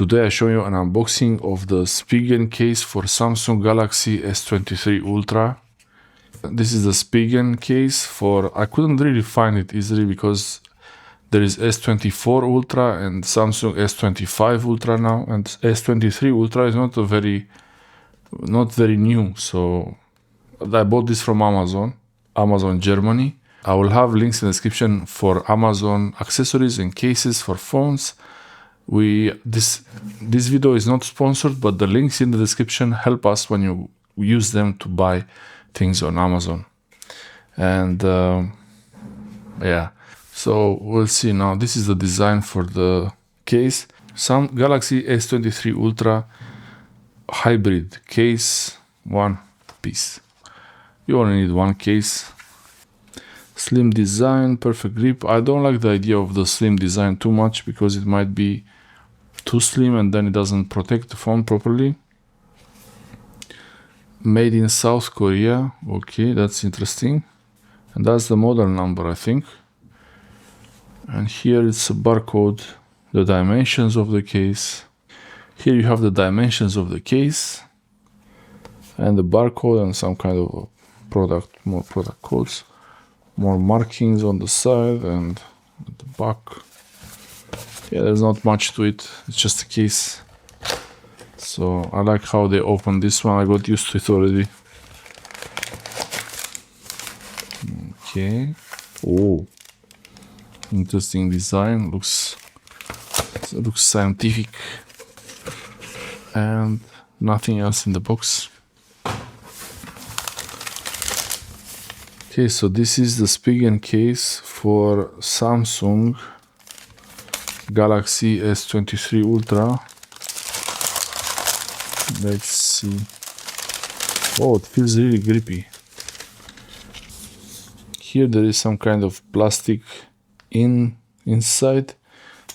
Today I show you an unboxing of the Spigen case for Samsung Galaxy S23 Ultra. This is the Spigen case for, I couldn't really find it easily because there is S24 Ultra and Samsung S25 Ultra now, and S23 Ultra is not very new, so I bought this from Amazon Germany. I will have links in the description for Amazon accessories and cases for phones. This video is not sponsored, but the links in the description help us when you use them to buy things on Amazon. And yeah, so we'll see now. This is the design for the case. Some Galaxy S23 Ultra hybrid case, one piece. You only need one case. Slim design, perfect grip. I don't like the idea of the slim design too much because it might be too slim and then it doesn't protect the phone properly. Made in South Korea. Okay, that's interesting. And that's the model number, I think. And here it's a barcode, the dimensions of the case. Here you have the dimensions of the case and the barcode and some kind of more product codes, more markings on the side and at the back. Yeah, there's not much to it, it's just a case. So I like how they open this one, I got used to it already. Okay. Oh, interesting design, looks scientific. And nothing else in the box. Okay, so this is the Spigen case for Samsung Galaxy S23 Ultra. Let's see. Oh, it feels really grippy. Here there is some kind of plastic inside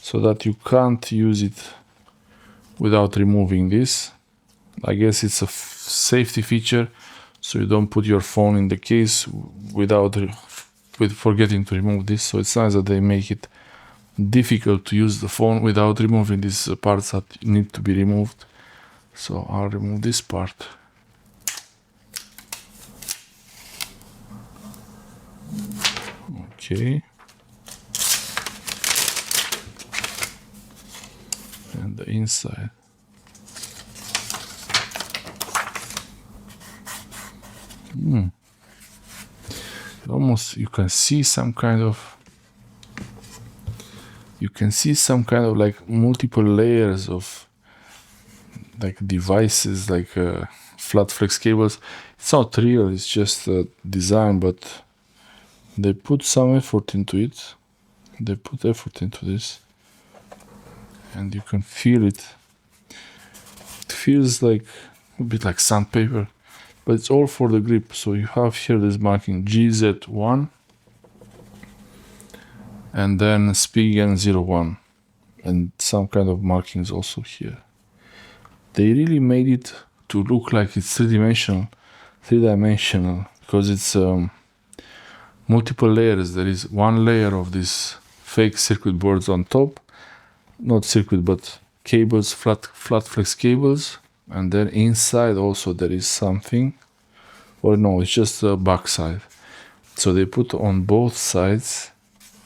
so that you can't use it without removing this. I guess it's a safety feature, so you don't put your phone in the case without forgetting to remove this. So it's nice that they make it difficult to use the phone without removing these parts that need to be removed. So I'll remove this part. Okay. And the inside. Almost you can see some kind of like multiple layers of like devices, like flat flex cables. It's not real, it's just a design, but they put some effort into it. They put effort into this. And you can feel it. It feels like a bit like sandpaper, but it's all for the grip. So you have here this marking GZ1 and then Spigen 01 and some kind of markings also here. They really made it to look like it's three-dimensional because it's multiple layers. There is one layer of these fake circuit boards on top. Not circuit, but cables, flat flex cables, and then inside also there is something, or no, it's just the back side. So they put on both sides.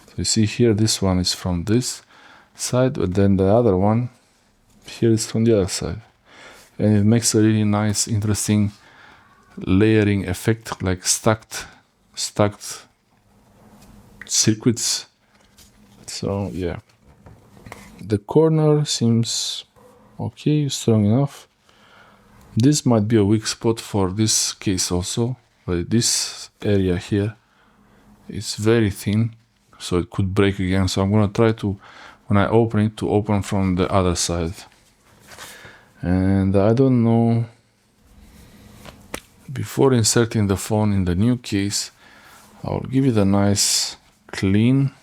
So you see here, this one is from this side, but then the other one here is from the other side, and it makes a really nice, interesting layering effect, like stacked circuits. So yeah. The corner seems okay, strong enough. This might be a weak spot for this case also, but this area here is very thin, so it could break again. So I'm gonna try to, when I open it, to open from the other side. And I don't know, before inserting the phone in the new case, I'll give it a nice clean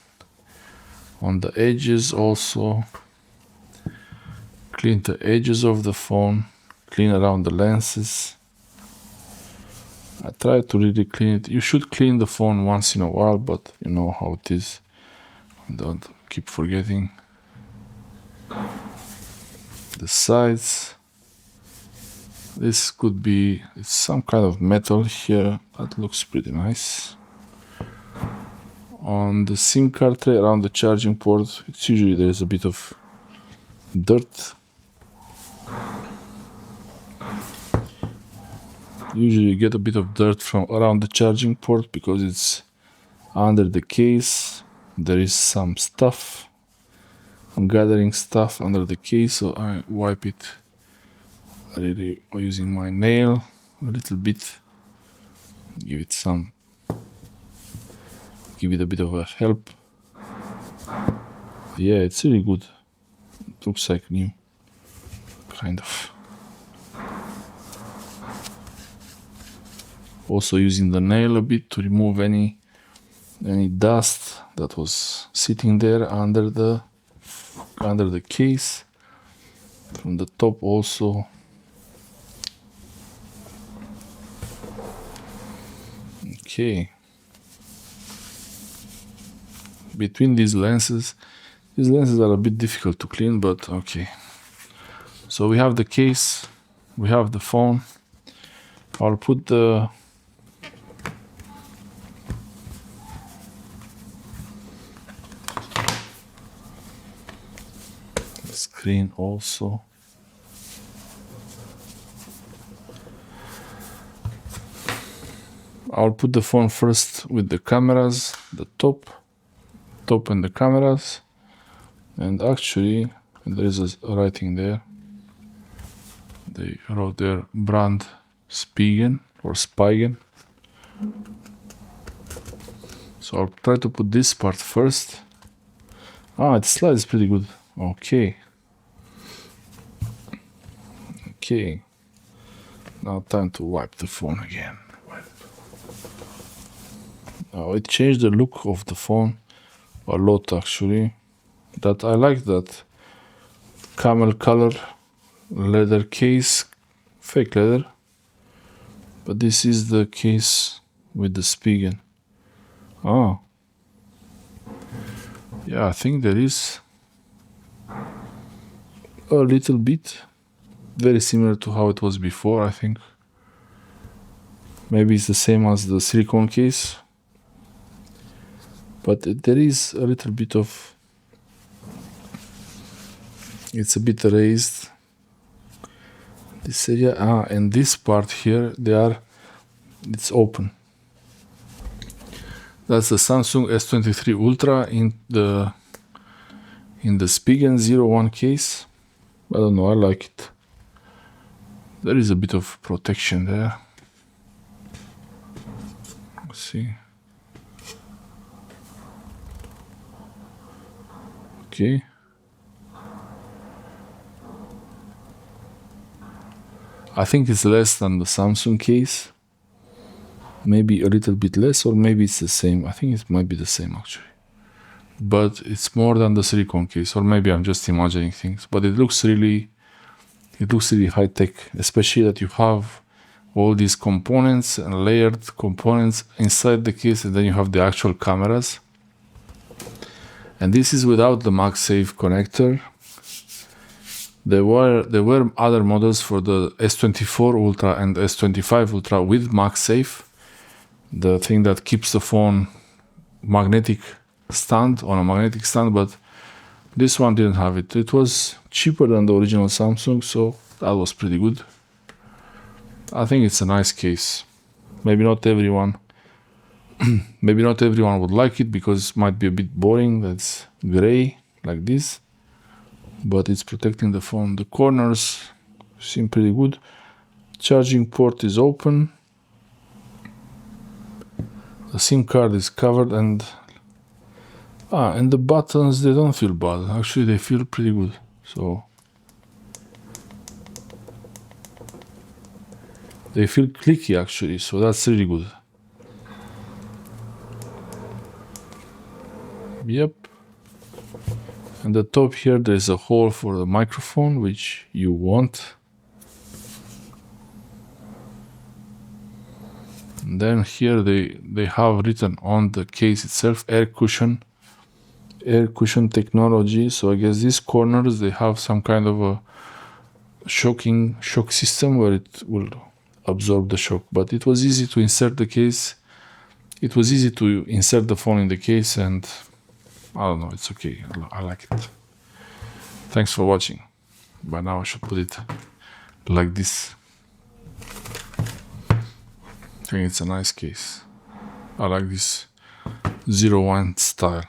on the edges also. Clean the edges of the phone, clean around the lenses. I try to really clean it. You should clean the phone once in a while, but you know how it is. Don't keep forgetting. the sides. This could be some kind of metal here. That looks pretty nice. On the SIM card tray around the charging port, it's usually there's a bit of dirt. Usually you get a bit of dirt from around the charging port because it's under the case. There is some stuff. I'm gathering stuff under the case, so I wipe it really using my nail a little bit. Give it a bit of a help. Yeah, it's really good. It looks like new, kind of. Also using the nail a bit to remove any dust that was sitting there under the case. From the top also. Okay. Between these lenses are a bit difficult to clean, but okay. So we have the case, we have the phone. I'll put the screen also. I'll put the phone first with the cameras, the top and the cameras. And actually, there is a writing there. They wrote their brand Spigen or Spigen. So I'll try to put this part first. It slides pretty good. Okay. Now time to wipe the phone again. Now it changed the look of the phone a lot actually. That I like that camel color leather case, fake leather. But this is the case with the Spigen. Yeah, I think there is a little bit very similar to how it was before, I think. Maybe it's the same as the silicone case. But there is a little bit of, it's a bit raised. This area, and this part here, it's open. That's the Samsung S23 Ultra in the Spigen 01 case. I don't know, I like it. There is a bit of protection there. Let's see. Okay. I think it's less than the Samsung case. Maybe a little bit less, or maybe it's the same. I think it might be the same actually. But it's more than the silicone case, or maybe I'm just imagining things. But it looks really high tech, especially that you have all these components and layered components inside the case, and then you have the actual cameras. And this is without the MagSafe connector. There were other models for the S24 Ultra and S25 Ultra with MagSafe, the thing that keeps the phone on a magnetic stand, but this one didn't have it. It was cheaper than the original Samsung, so that was pretty good. I think it's a nice case. Maybe not everyone would like it because it might be a bit boring. That's gray like this, but it's protecting the phone. The corners seem pretty good. Charging port is open. The SIM card is covered, and the buttons, they don't feel bad. Actually, they feel pretty good. So they feel clicky actually, so that's really good. Yep. And the top here, there's a hole for the microphone, which you want. And then here they have written on the case itself, air cushion technology. So I guess these corners, they have some kind of a shock system where it will absorb the shock, but it was easy to insert the case. It was easy to insert the phone in the case, and I don't know, it's okay. I like it. Thanks for watching. By now I should put it like this. I think it's a nice case. I like this 01 style.